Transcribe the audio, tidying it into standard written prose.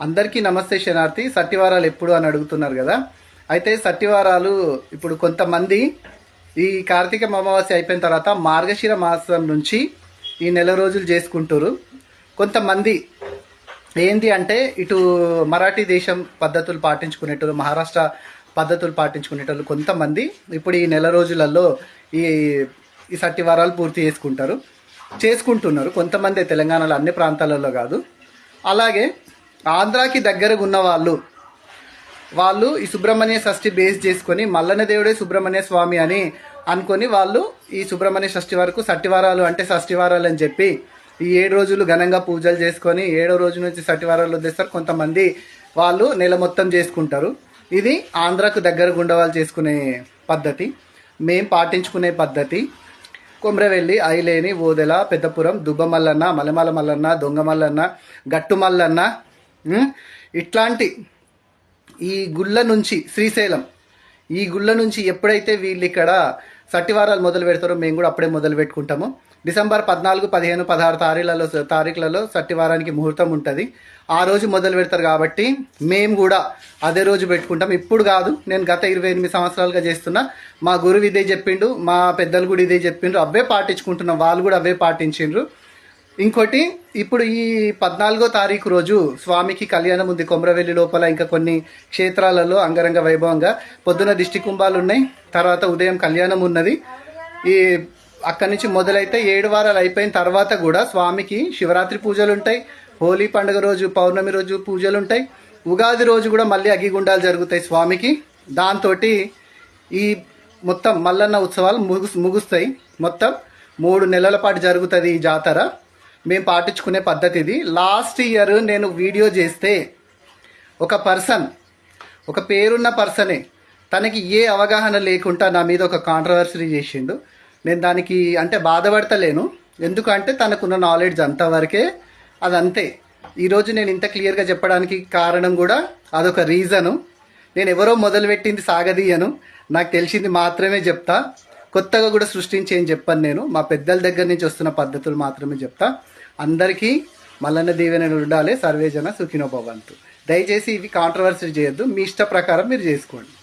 అందరికీ నమస్తే శనార్థి. సట్టివారాలు ఎప్పుడు అని అడుగుతున్నారు కదా. అయితే సట్టివారాలు ఇప్పుడు కొంతమంది ఈ కార్తీక అమావాస్య అయిపోయిన తర్వాత మార్గశిర మాసం నుంచి ఈ నెల రోజులు చేసుకుంటారు. కొంతమంది ఏంటి అంటే ఇటు మరాఠీ దేశం పద్ధతులు పాటించుకునేటోళ్ళు, మహారాష్ట్ర పద్ధతులు పాటించుకునేటోళ్ళు కొంతమంది ఇప్పుడు ఈ నెల రోజులలో ఈ ఈ సట్టివారాలు పూర్తి చేసుకుంటున్నారు. కొంతమంది తెలంగాణలో అన్ని ప్రాంతాలలో కాదు. అలాగే ఆంధ్రాకి దగ్గరగా ఉన్న వాళ్ళు ఈ సుబ్రహ్మణ్య షష్ఠి బేస్ చేసుకొని మల్లన్న దేవుడే సుబ్రహ్మణ్య స్వామి అని అనుకొని వాళ్ళు ఈ సుబ్రహ్మణ్య షష్ఠి వరకు సట్టివారాలు అంటే షష్ఠివారాలు అని చెప్పి ఈ 7 రోజులు ఘనంగా పూజలు చేసుకొని 7వ రోజు నుంచి సట్టివారాలు వదిలేస్తారు. కొంతమంది వాళ్ళు నెల మొత్తం చేసుకుంటారు. ఇది ఆంధ్రాకు దగ్గరగా ఉండవాళ్ళు చేసుకునే పద్ధతి. మేం పాటించుకునే పద్ధతి కొమ్రవెల్లి, ఐలేని, ఓదెల, పెద్దపురం, దుబ్బమల్లన్న, మలమల మల్లన్న, దొంగ మల్లన్న, గట్టు మల్లన్న, ఇట్లాంటి ఈ గుళ్ళ నుంచి శ్రీశైలం ఈ గుళ్ళ నుంచి ఎప్పుడైతే వీళ్ళు ఇక్కడ సట్టివారాలు మొదలు పెడతారో మేము కూడా అప్పుడే మొదలు పెట్టుకుంటాము. డిసెంబర్ 14, 15, 16 తారీఖులలో సట్టివారానికి ముహూర్తం ఉంటుంది. ఆ రోజు మొదలు పెడతారు కాబట్టి మేము కూడా అదే రోజు పెట్టుకుంటాం. ఇప్పుడు కాదు, నేను గత 28 సంవత్సరాలుగా చేస్తున్నా. మా గురువు ఇదే చెప్పిండు, మా పెద్దలు కూడా ఇదే చెప్పిండ్రు, అవే పాటించుకుంటున్నాం. వాళ్ళు కూడా అవే పాటించిండ్రు. ఇంకోటి, ఇప్పుడు ఈ 14వ తారీఖు రోజు స్వామికి కళ్యాణం ఉంది కొమరవెల్లి లోపల. ఇంకా కొన్ని క్షేత్రాలలో అంగరంగ వైభవంగా పొద్దున దిష్టి కుంభాలు ఉన్నాయి, తర్వాత ఉదయం కళ్యాణం ఉన్నది. ఈ అక్కడి నుంచి మొదలైతే 7 వారాలు అయిపోయిన తర్వాత కూడా స్వామికి శివరాత్రి పూజలు ఉంటాయి, హోలీ పండుగ రోజు, పౌర్ణమి రోజు పూజలు ఉంటాయి, ఉగాది రోజు కూడా మళ్ళీ అగ్గిగుండాలు జరుగుతాయి స్వామికి. దాంతో ఈ మొత్తం మల్లన్న ఉత్సవాలు ముగుస్తాయి. మొత్తం 3 నెలల పాటు జరుగుతుంది ఈ జాతర. మేము పాటించుకునే పద్ధతి ఇది. లాస్ట్ ఇయర్ నేను వీడియో చేస్తే ఒక పేరున్న పర్సనే తనకి ఏ అవగాహన లేకుండా నా మీద ఒక కాంట్రవర్సరీ చేసిండు. నేను దానికి అంటే బాధపడతలేను, ఎందుకంటే తనకున్న నాలెడ్జ్ అంతవరకే, అదంతే. ఈరోజు నేను ఇంత క్లియర్గా చెప్పడానికి కారణం కూడా అదొక రీజను. నేను ఎవరో మొదలుపెట్టింది సాగదీయను, నాకు తెలిసింది మాత్రమే చెప్తా. కొత్తగా కూడా సృష్టించి ఏం చెప్పను నేను. మా పెద్దల దగ్గర నుంచి వస్తున్న పద్ధతులు మాత్రమే చెప్తా. అందరికీ మల్లన్న దీవెనలు ఉండాలి. సర్వేజన సుఖినో భవంతు. దయచేసి ఇవి కాంట్రవర్సీ చేయొద్దు, మీ ఇష్ట ప్రకారం మీరు చేసుకోండి.